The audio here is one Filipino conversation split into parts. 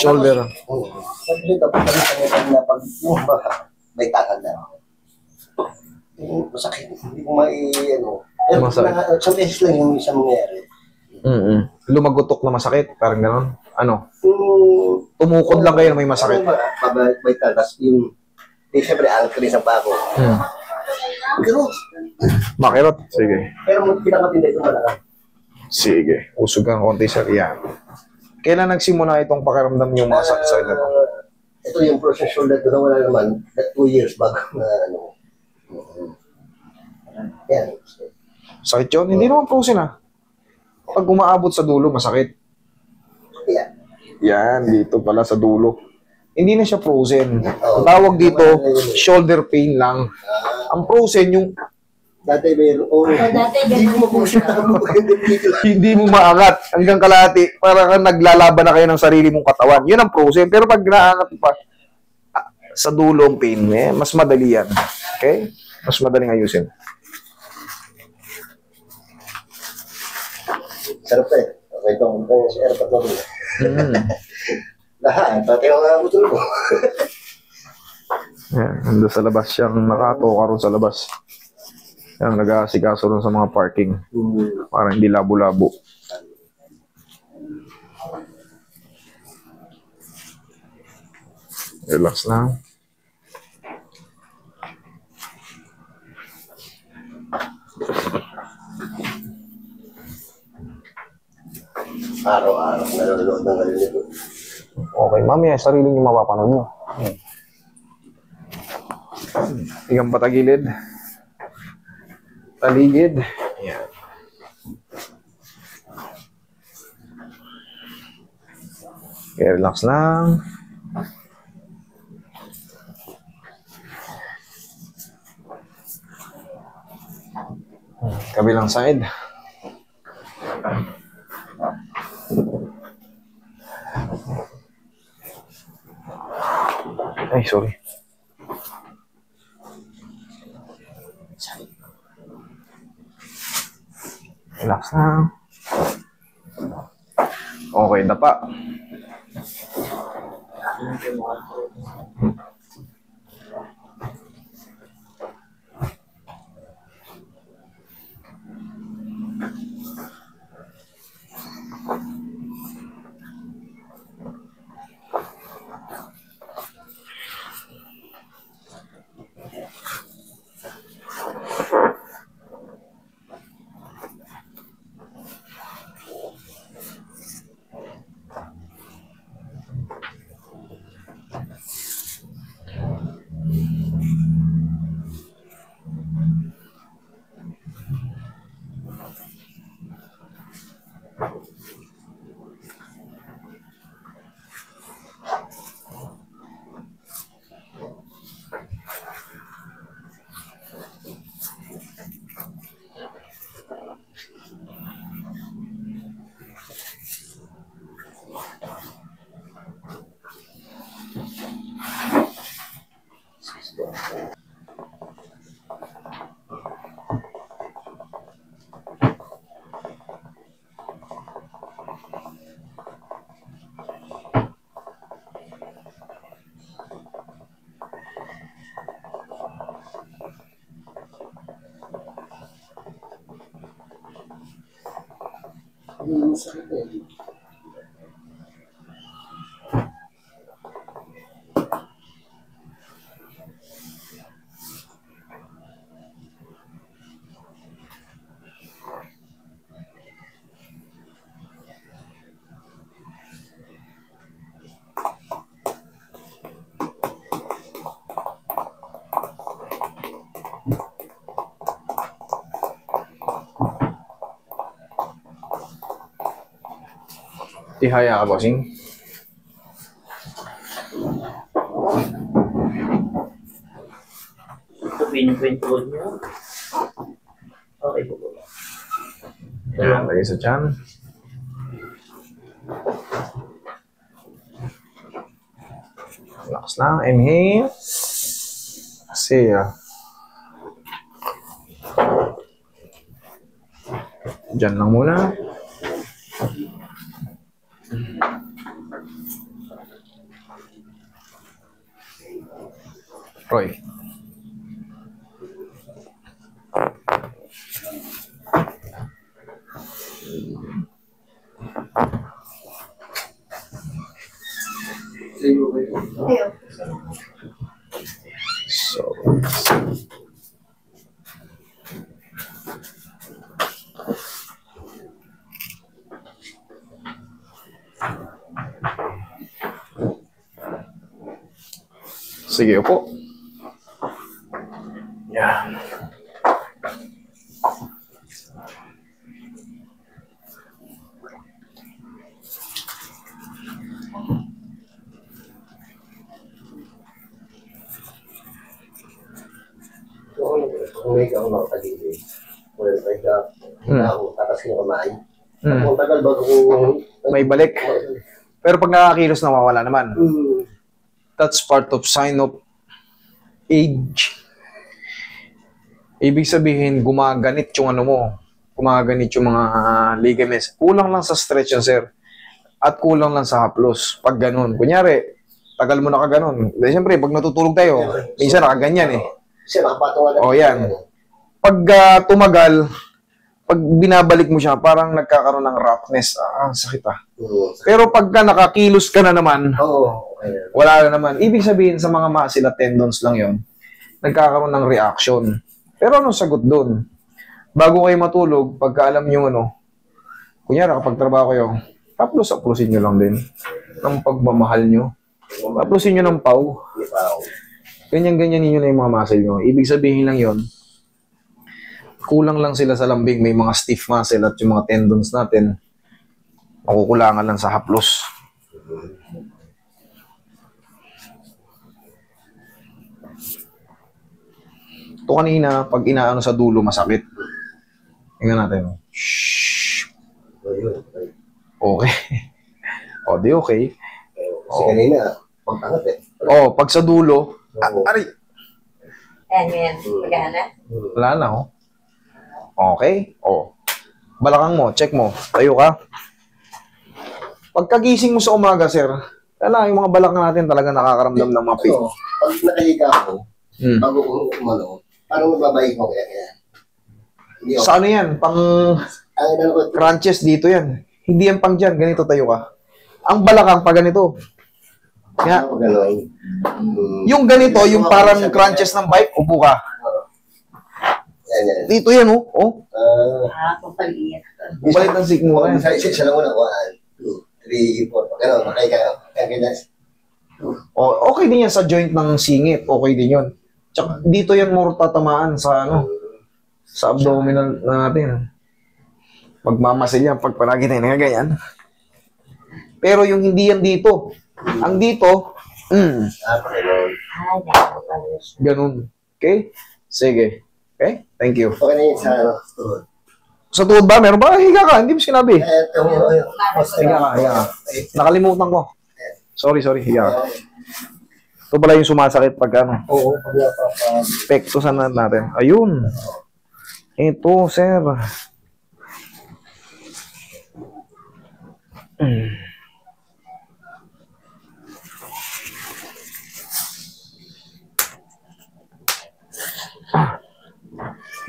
Shoulder. Oo. Kasi dapat na pag yung may takal na. Masakit. Hindi ko ano. Pero sa beses lang yung isang mangyari. Lumagutok na masakit, parang gano'n. Ano? Tumukod lang kayo na may masakit. May talas yung... Siyempre, alat ka rin sa pako. Makirot. Makirot? Sige. Pero pinakatinda ito malakas. Sige. Usog kang konti, sir. Yan. Kailan nagsimula itong pakiramdam yung mga sakit na ito? Ito yung frozen shoulder ko na wala naman. 2 years bago na ano. Yan. Sakit yun? Hindi naman frozen Pag umaabot sa dulo, masakit. Yeah. Yan, dito pala sa dulo. Hindi na siya frozen. Ang tawag dito, shoulder pain lang. Ang frozen, yung... Dati meron. Hindi mo mapusin hindi mo maangat hanggang kalahati. Parang naglalaban na kayo ng sarili mong katawan. Yun ang frozen. Pero pag naangat pa sa dulo ang pain, mas madali yan. Okay? Mas madaling ayusin. Sarap Okay, itong si airpot mo doon. Lahat, pati yung utol mo. Yan, nandun sa labas siyang nakatoka ron sa labas. Yan, nag-aasikaso ron sa mga parking. Para hindi labo-labo. Relax lang. Araw-araw nanonood ng ganito. Okay, mamaya sarili niyo mapapanood nyo. Igang patagilid. Taligid. Yan. Okay, relax lang. Kabilang side. Ay, sorry. Relax lang. Okay, dapa. Tihaya ka, bossing. Ito pinipintuan niya. Okay po. Yan, lagay sa tiyan. Relax lang. Inhale. Exhale. Diyan lang muna. Roy. So, sige, upo. Yan. Kung may kang makapagigil, well, like, ako, tatas yung kamay. Kung tagal ba kung... May balik. Pero pag nakakilos, nawawala naman. That's part of sign of age. Ibig sabihin, gumaganit yung ano mo. Gumaganit yung mga ligaments. Kulang lang sa stretch yun, sir. At kulang lang sa haplos. Pag ganun. Kunyari, tagal mo na ka ganun. Siyempre, pag natutulog tayo, minsan nakaganyan eh. Kasi makapatungan. O yan. Pag tumagal, pag binabalik mo siya, parang nagkakaroon ng roughness. Sakit ah. Pero pagka nakakilos ka na naman, wala na naman. Ibig sabihin sa mga muscle at tendons lang yon, nagkakaroon ng reaction. Pero anong sagot doon? Bago kayo matulog, pagka alam nyo ano, kunyari kapag trabaho kayo, haplos-haplosin nyo lang din ng pagmamahal nyo. Haplosin nyo ng pau. Ganyan-ganyan ninyo na yung mga muscle nyo. Ibig sabihin lang yon, kulang lang sila sa lambing. May mga stiff muscle at yung mga tendons natin, makukulangan lang sa haplos. Ito kanina, pag inaano sa dulo, masakit. Tingnan natin. Shhh. Okay. O, di okay. Kasi kanina, pagtangat eh. Pag sa dulo, aray. Ayan, magana. Wala na, oh. Okay. Balakang mo, check mo. Tayo ka. Pagkagising mo sa umaga, sir, yung mga balakang natin talaga nakakaramdam ng mga pain. Pag nakahiga ako, bago ko umano, parang magbabayi ko kaya. Sa ano yan? Pang crunches dito yan. Hindi yan pang dyan. Ganito tayo ka. Ang balakang pa ganito. Kaya, yung ganito, yung parang crunches ng bike, upo ka. Dito yan, oh. Kupaliit. Bumalik ng sigmo ka yan. Isa lang muna, 1, 2, 3, 4. Gano'n, makahiga ka. Okay din yan sa joint ng singit. Okay din yun. Tsaka dito yan more tatamaan sa sa abdominal natin. Magmamasil yan pag palagi tayo na ganyan. Pero yung hindi yan dito. Ang dito, ganun. Okay? Sige. Okay? Thank you. Okay na yun sa tuhod. Sa tuhod ba? Meron ba? Higa ka. Hindi mo sinabi. Higa ka. Nakalimutan ko. Sorry. Higa ka. Ito pala yung sumasakit pag ano. Oo. Pektusan natin. Ayun. Ito, sir.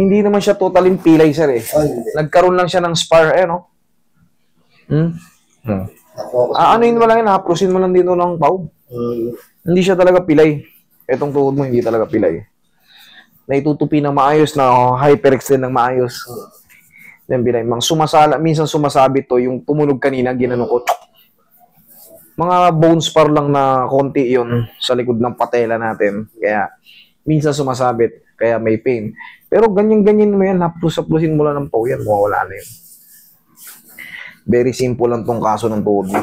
Hindi naman siya totally pilay, sir eh. Nagkaroon lang siya ng spar, no? Anuin mo lang yun, haplusin mo lang dito ng pau. Hindi siya talaga pilay. Etong tuhod mo, hindi talaga pilay. Naitutupi ng maayos, na hyperextend ng maayos. Yan, pilay. Minsan sumasabit to, yung tumunog kanina, ginanukot. Mga bone spar lang na konti yon sa likod ng patela natin. Kaya, minsan sumasabit, kaya may pain. Pero ganyan-ganyan mo yan, haplos-haplosin mo lang ng pau yan, mawawala na yun. Very simple lang tong kaso ng tuhod mo.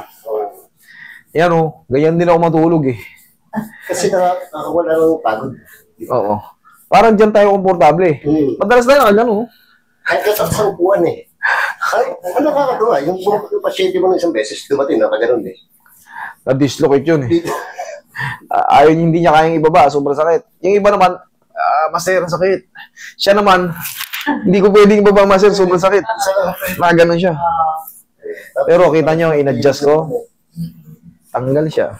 Yan ganyan din ako matulog eh. Kasi nakakawala ng pagod. Oo. Parang dyan tayo komportable eh. Madalas na yan, Kahit sa upuan eh. Ano nakakatuwa? Yung pasyente mo ng isang beses, dumating na kaganoon eh. Na-dislocate yun eh. Ayaw hindi niya kayang ibaba, sobrang sakit. Yung iba naman, master, ang sakit. Siya naman, hindi ko pwedeng ibaba, master, sobrang sakit. Ganun siya. Pero kita nyo, in-adjust ko. Tanggal siya.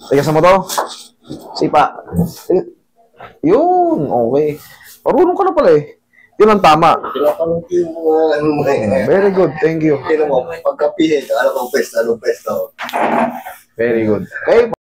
Tigasan mo to. Sipa. Yun, okay. Marunong ka na pala eh. Yun ang tama. Tinatanong ko yung mga ano mo eh. Very good, thank you. Tignan mo, pagkapihin, alam ko pesto. Very good. Okay.